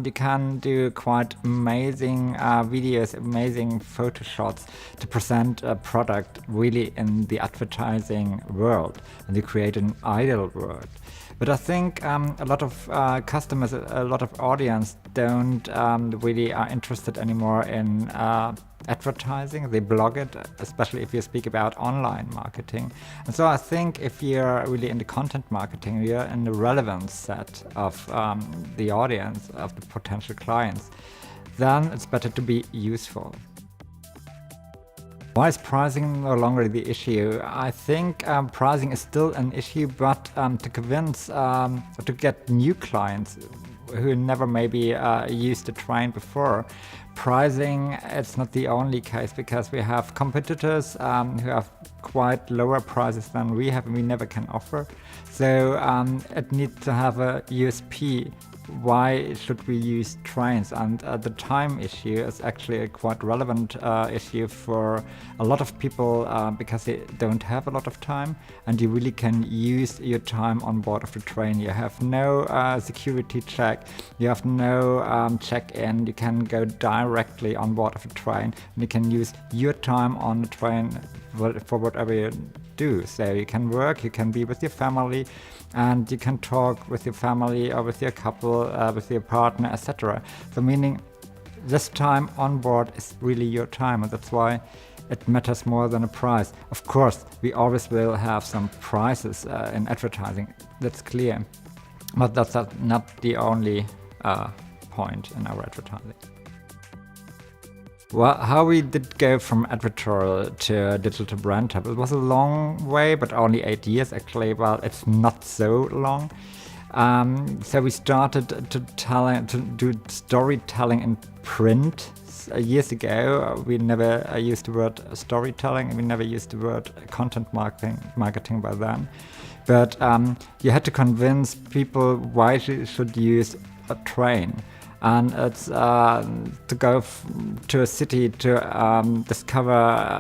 you can do quite amazing videos, amazing photo shots to present a product really in the advertising world, and you create an ideal world. But I think a lot of customers, a lot of audience don't really are interested anymore in advertising. They blog it, especially if you speak about online marketing. And so I think if you're really into content marketing, you're in the relevance set of the audience, of the potential clients, then it's better to be useful. Why is pricing no longer the issue? I think pricing is still an issue, but to convince, to get new clients who never maybe used a train before, pricing it's not the only case, because we have competitors who have quite lower prices than we have and we never can offer. So it needs to have a USP. Why should we use trains? And the time issue is actually a quite relevant issue for a lot of people because they don't have a lot of time, and you really can use your time on board of the train. You have no security check, you have no check-in, you can go directly on board of the train, and you can use your time on the train for whatever you do. So you can work, you can be with your family, and you can talk with your family or with your couple, with your partner, etc. So meaning this time on board is really your time, and that's why it matters more than a price. Of course, we always will have some prices in advertising, that's clear, but that's not the only point in our advertising. Well, how we did go from advertorial to digital brand hub, it was a long way, but only 8 years actually. Well, it's not so long. So we started to do storytelling in print years ago. We never used the word storytelling, we never used the word content marketing by then. But you had to convince people why you should use a train. And it's to go to a city to discover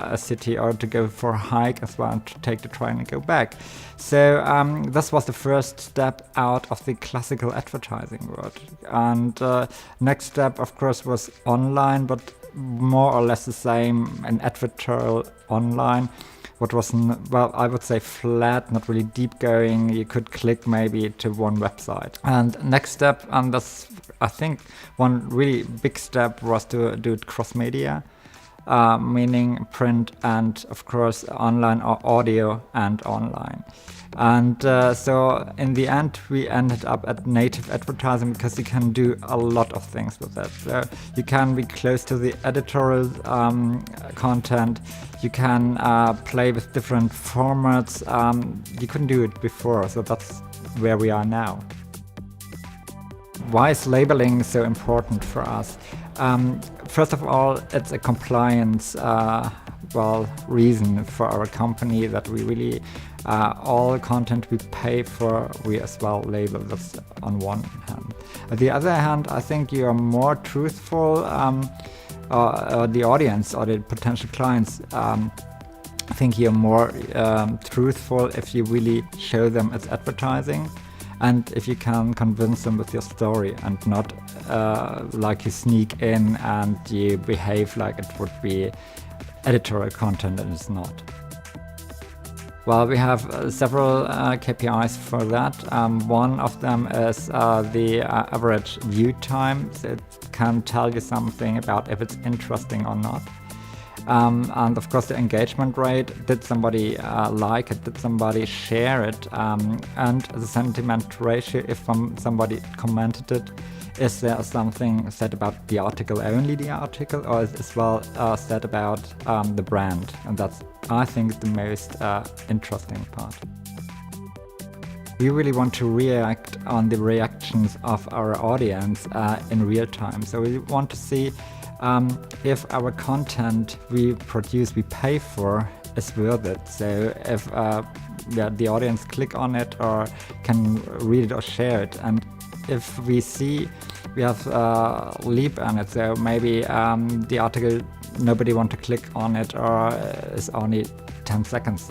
a city, or to go for a hike as well, and to take the train and go back. So this was the first step out of the classical advertising world. And next step, of course, was online, but more or less the same, an advertorial online. What was, well, I would say flat, not really deep going. You could click maybe to one website. And next step, and that's, I think, one really big step, was to do it cross-media, meaning print and, of course, online, or audio and online. And so in the end, we ended up at native advertising, because you can do a lot of things with that. So you can be close to the editorial content, you can play with different formats. You couldn't do it before, so that's where we are now. Why is labeling so important for us? First of all, it's a compliance reason for our company, that we really all content we pay for, we as well label. That's on one hand. On the other hand, I think you are more truthful, the audience or the potential clients I think you're more truthful if you really show them it's advertising, and if you can convince them with your story, and not like you sneak in and you behave like it would be editorial content and it's not. Well, we have several KPIs for that. One of them is the average view time. So it can tell you something about if it's interesting or not. And of course the engagement rate. Did somebody like it? Did somebody share it? And the sentiment ratio, if somebody commented it. Is there something said about the article, only the article, or is as well said about the brand? And that's, I think, the most interesting part. We really want to react on the reactions of our audience in real time. So we want to see if our content we produce, we pay for, is worth it. So if the audience click on it or can read it or share it, and if we see we have leap on it, so maybe the article nobody want to click on it, or is only 10 seconds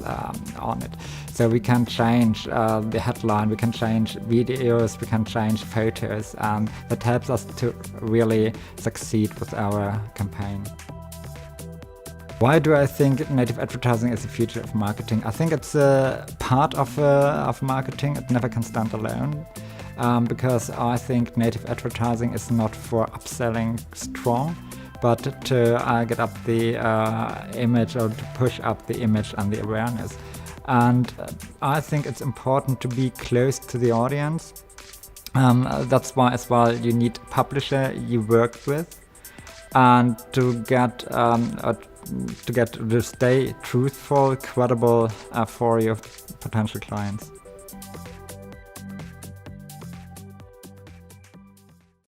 on it. So we can change the headline, we can change videos, we can change photos, and that helps us to really succeed with our campaign. Why do I think native advertising is the future of marketing? I think it's a part of marketing. It never can stand alone. Because I think native advertising is not for upselling strong, but to get up the image, or to push up the image and the awareness. And I think it's important to be close to the audience. That's why as well you need a publisher you work with, and to stay truthful, credible for your potential clients.